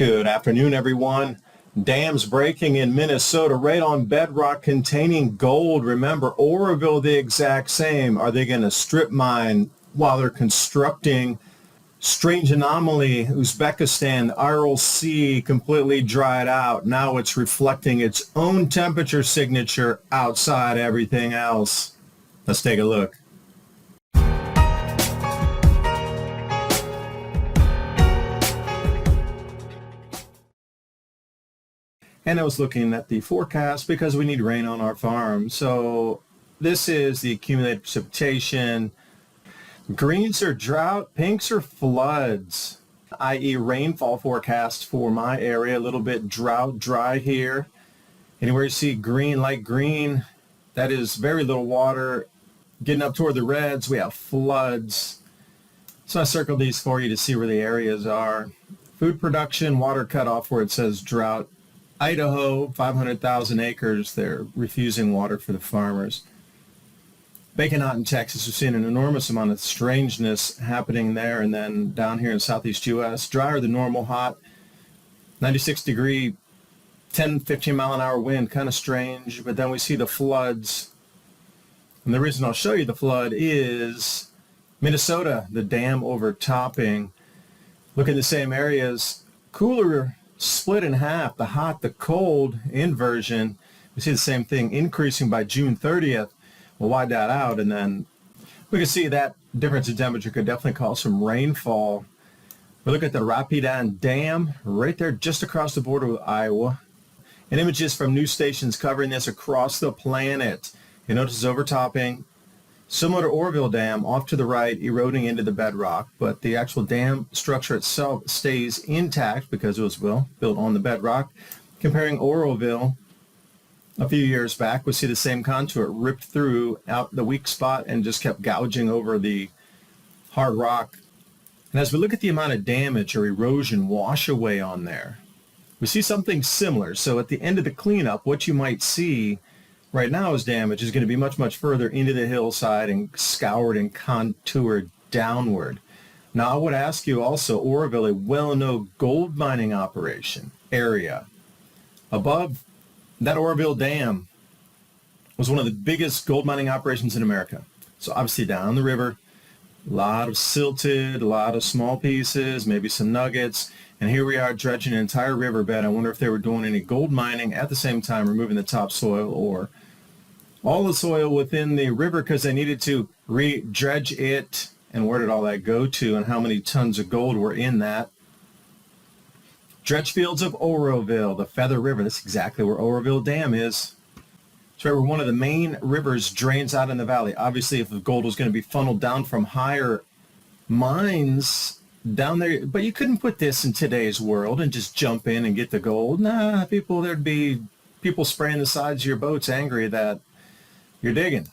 Good afternoon, everyone. Dams breaking in Minnesota right on bedrock containing gold. Remember, Oroville the exact same. Are they going to strip mine while they're constructing? Strange anomaly, Uzbekistan, the Aral Sea completely dried out. Now it's reflecting its own temperature signature outside everything else. Let's take a look. And I was looking at the forecast because we need rain on our farm. So this is the accumulated precipitation. Greens are drought, pinks are floods, i.e. rainfall forecast for my area. A little bit drought, dry here. Anywhere you see green, light green, that is very little water. Getting up toward the reds, we have floods. So I circled these for you to see where the areas are. Food production, water cutoff where it says drought. Idaho, 500,000 acres, they're refusing water for the farmers. Baking hot in Texas, we've seen an enormous amount of strangeness happening there. And then down here in southeast U.S., drier than normal, hot, 96 degree, 10, 15 mile an hour wind, kind of strange. But then we see the floods. And the reason I'll show you the flood is Minnesota, the dam overtopping. Look at the same areas, cooler, split in half, the hot, the cold inversion. We see the same thing increasing by June 30th. We'll wide that out, and then we can see that difference in temperature could definitely cause some rainfall. We look at the Rapidan Dam right there just across the border with Iowa. And images from news stations covering this across the planet. You notice it's overtopping. Similar to Oroville Dam, off to the right, eroding into the bedrock, but the actual dam structure itself stays intact because it was built on the bedrock. Comparing Oroville a few years back, we see the same contour ripped through out the weak spot and just kept gouging over the hard rock. And as we look at the amount of damage or erosion wash away on there, we see something similar. So at the end of the cleanup, what you might see right now is damage is going to be much, much further into the hillside and scoured and contoured downward. Now, I would ask you also, Oroville, a well-known gold mining operation area. Above that Oroville Dam was one of the biggest gold mining operations in America. So obviously down the river, a lot of silted, a lot of small pieces, maybe some nuggets. And here we are dredging an entire riverbed. I wonder if they were doing any gold mining at the same time, removing the topsoil or all the soil within the river because they needed to re-dredge it. And where did all that go to and how many tons of gold were in that? Dredge fields of Oroville, the Feather River. That's exactly where Oroville Dam is. It's right where one of the main rivers drains out in the valley. Obviously, if the gold was going to be funneled down from higher mines down there, but you couldn't put this in today's world and just jump in and get the gold. Nah, there'd be people spraying the sides of your boats angry that you're digging.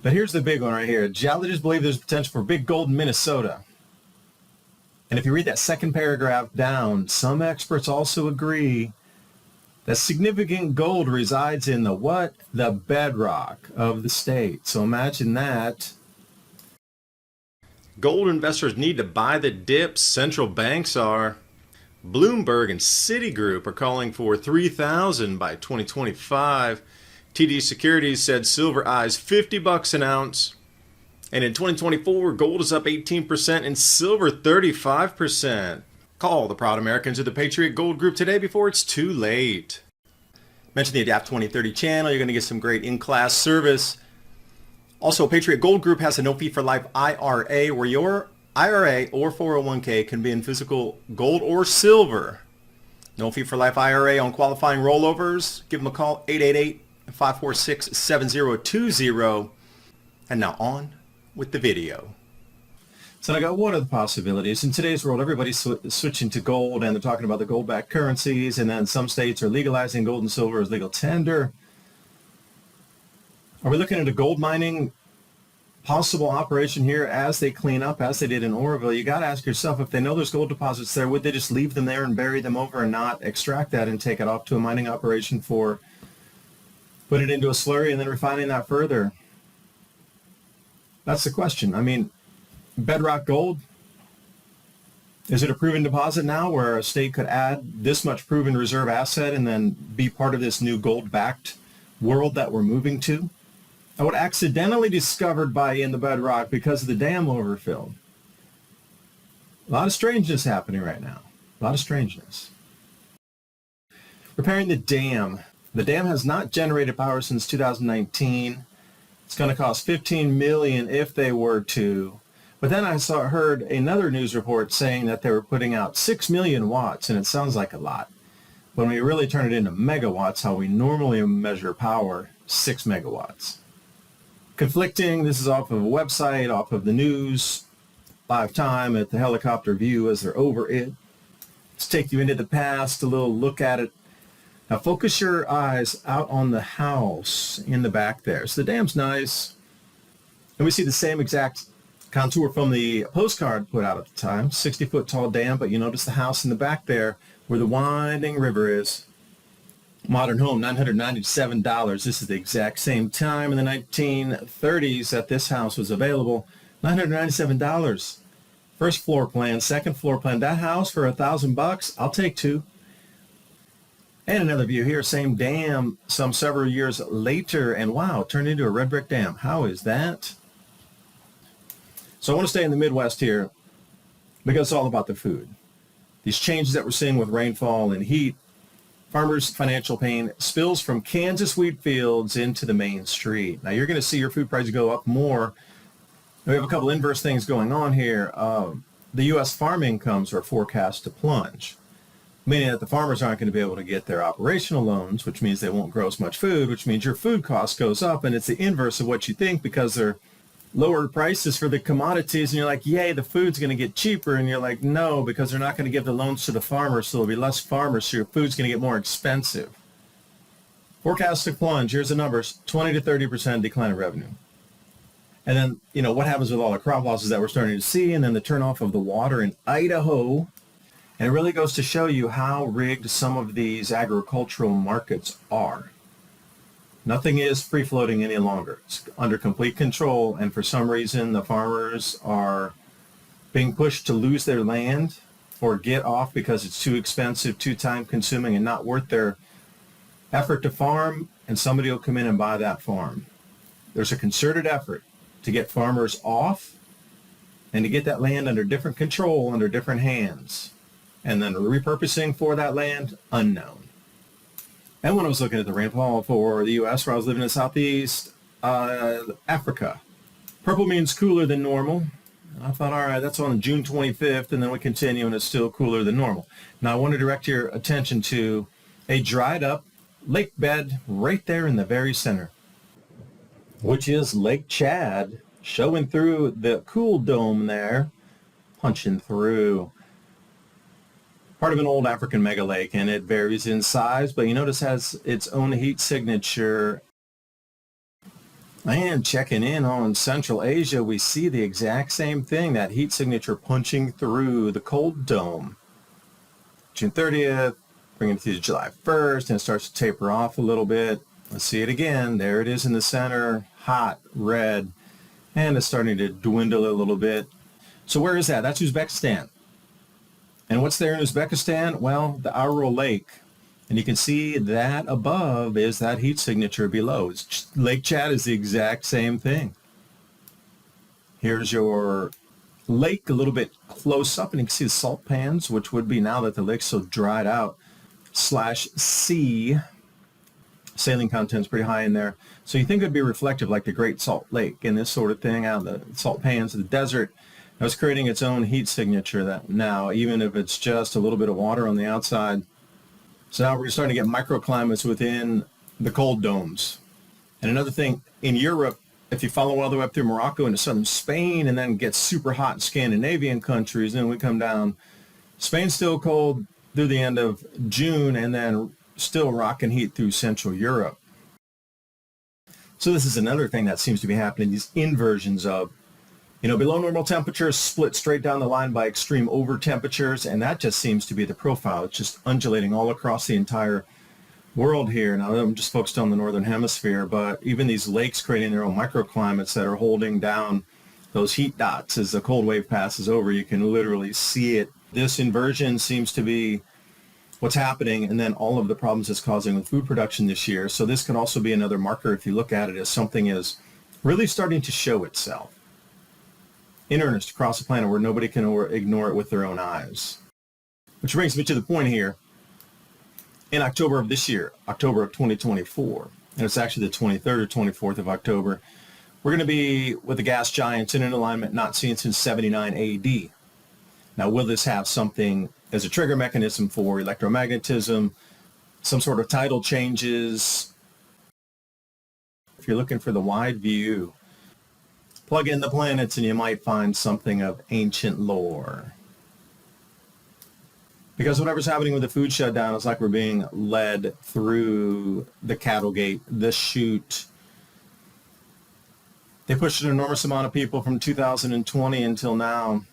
But here's the big one right here. Geologists believe there's potential for big gold in Minnesota. And if you read that second paragraph down, some experts also agree that significant gold resides in the what? The bedrock of the state. So imagine that. Gold investors need to buy the dips. Central banks are. Bloomberg and Citigroup are calling for 3,000 by 2025. TD Securities said silver eyes $50 an ounce. And in 2024, gold is up 18% and silver 35%. Call the proud Americans of the Patriot Gold Group today before it's too late. Mention the Adapt 2030 channel. You're going to get some great in-class service. Also, Patriot Gold Group has a no fee for life IRA where your IRA or 401k can be in physical gold or silver. No fee for life IRA on qualifying rollovers. Give them a call, 888-546-7020. And now on with the video. So I got one of the possibilities. In today's world, everybody's switching to gold, and they're talking about the gold-backed currencies, and then some states are legalizing gold and silver as legal tender. Are we looking at a gold mining possible operation here as they clean up, as they did in Oroville? You got to ask yourself, if they know there's gold deposits there, would they just leave them there and bury them over and not extract that and take it off to a mining operation for put it into a slurry and then refining that further? That's the question. I mean, bedrock gold, Is it a proven deposit now where a state could add this much proven reserve asset and then be part of this new gold-backed world that we're moving to? And what accidentally discovered in the bedrock because of the dam overfill. A lot of strangeness happening right now. A lot of strangeness. Repairing the dam. The dam has not generated power since 2019. It's going to cost $15 million if they were to. But then I heard another news report saying that they were putting out 6 million watts, and it sounds like a lot. When we really turn it into megawatts, how we normally measure power, 6 megawatts. Conflicting, this is off of a website, off of the news, live time at the helicopter view as they're over it. Let's take you into the past, a little look at it. Now focus your eyes out on the house in the back there. So the dam's nice. And we see the same exact contour from the postcard put out at the time, 60-foot tall dam, but you notice the house in the back there where the winding river is. Modern home, $997. This is the exact same time in the 1930s that this house was available. $997. First floor plan, second floor plan. That house for $1,000, I'll take two. And another view here, same dam some several years later, and wow, turned into a red brick dam. How is that? So I want to stay in the Midwest here because it's all about the food. These changes that we're seeing with rainfall and heat, farmers' financial pain spills from Kansas wheat fields into the main street. Now you're going to see your food prices go up more. We have a couple inverse things going on here. The U.S. farm incomes are forecast to plunge, meaning that the farmers aren't going to be able to get their operational loans, which means they won't grow as much food, which means your food cost goes up, and it's the inverse of what you think because they're lower prices for the commodities, and you're like, yay, the food's going to get cheaper, and you're like, no, because they're not going to give the loans to the farmers, so there'll be less farmers, so your food's going to get more expensive. Forecast to plunge, here's the numbers, 20 to 30% decline in revenue. And then, what happens with all the crop losses that we're starting to see, and then the turnoff of the water in Idaho. And it really goes to show you how rigged some of these agricultural markets are. Nothing is free-floating any longer. It's under complete control, and for some reason, the farmers are being pushed to lose their land or get off because it's too expensive, too time-consuming, and not worth their effort to farm, and somebody will come in and buy that farm. There's a concerted effort to get farmers off and to get that land under different control, under different hands. And then repurposing for that land, unknown. And when I was looking at the rainfall for the U.S., where I was living in the Southeast, Africa, purple means cooler than normal. And I thought, all right, that's on June 25th, and then we continue, and it's still cooler than normal. Now, I want to direct your attention to a dried up lake bed right there in the very center, which is Lake Chad, showing through the cool dome there, punching through. Part of an old African mega lake, and it varies in size, but you notice it has its own heat signature. And checking in on Central Asia, we see the exact same thing, that heat signature punching through the cold dome. June 30th, bringing it to July 1st, and it starts to taper off a little bit. Let's see it again. There it is in the center, hot, red, and it's starting to dwindle a little bit. So where is that? That's Uzbekistan. And what's there in Uzbekistan? Well, the Aral Lake. And you can see that above is that heat signature below. Lake Chad is the exact same thing. Here's your lake a little bit close up, and you can see the salt pans, which would be, now that the lake's so dried out, /C. Saline content's pretty high in there. So you think it would be reflective like the Great Salt Lake and this sort of thing out of the salt pans of the desert. Now it's creating its own heat signature that now, even if it's just a little bit of water on the outside. So now we're starting to get microclimates within the cold domes. And another thing, in Europe, if you follow all the way up through Morocco into southern Spain, and then gets super hot in Scandinavian countries, then we come down, Spain's still cold through the end of June, and then still rocking heat through Central Europe. So this is another thing that seems to be happening, these inversions of, below normal temperatures split straight down the line by extreme over temperatures, and that just seems to be the profile. It's just undulating all across the entire world here. Now, I'm just focused on the northern hemisphere, but even these lakes creating their own microclimates that are holding down those heat dots as the cold wave passes over. You can literally see it This inversion seems to be what's happening, and then all of the problems it's causing with food production this year. So this could also be another marker if you look at it as something is really starting to show itself in earnest across the planet where nobody can ignore it with their own eyes. Which brings me to the point here. In October of this year, October of 2024, and it's actually the 23rd or 24th of October, we're going to be with the gas giants in an alignment not seen since 79 AD. Now, will this have something as a trigger mechanism for electromagnetism, some sort of tidal changes? If you're looking for the wide view, plug in the planets and you might find something of ancient lore. Because whatever's happening with the food shutdown, it's like we're being led through the cattle gate, the chute. They pushed an enormous amount of people from 2020 until now.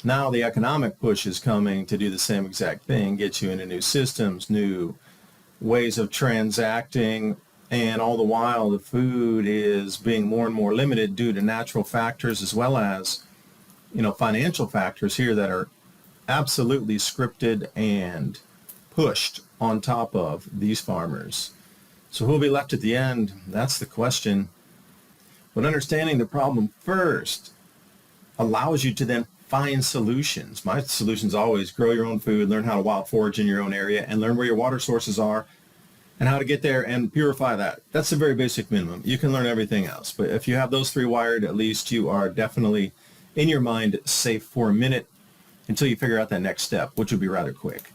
Now the economic push is coming to do the same exact thing, get you into new systems, new ways of transacting, and all the while the food is being more and more limited due to natural factors as well as, financial factors here that are absolutely scripted and pushed on top of these farmers. So who will be left at the end? That's the question. But understanding the problem first allows you to then find solutions. My solution is always grow your own food, learn how to wild forage in your own area, and learn where your water sources are and how to get there and purify that. That's the very basic minimum. You can learn everything else. But if you have those three wired, at least you are definitely, in your mind, safe for a minute until you figure out that next step, which would be rather quick.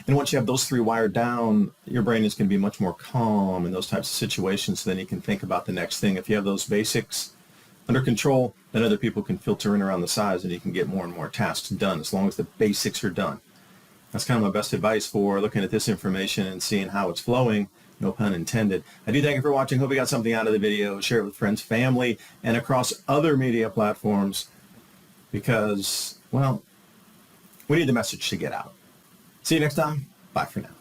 And once you have those three wired down, your brain is going to be much more calm in those types of situations. So then you can think about the next thing. If you have those basics under control, then other people can filter in around the sides and you can get more and more tasks done as long as the basics are done. That's kind of my best advice for looking at this information and seeing how it's flowing, no pun intended. I do thank you for watching. Hope you got something out of the video. Share it with friends, family, and across other media platforms because, well, we need the message to get out. See you next time. Bye for now.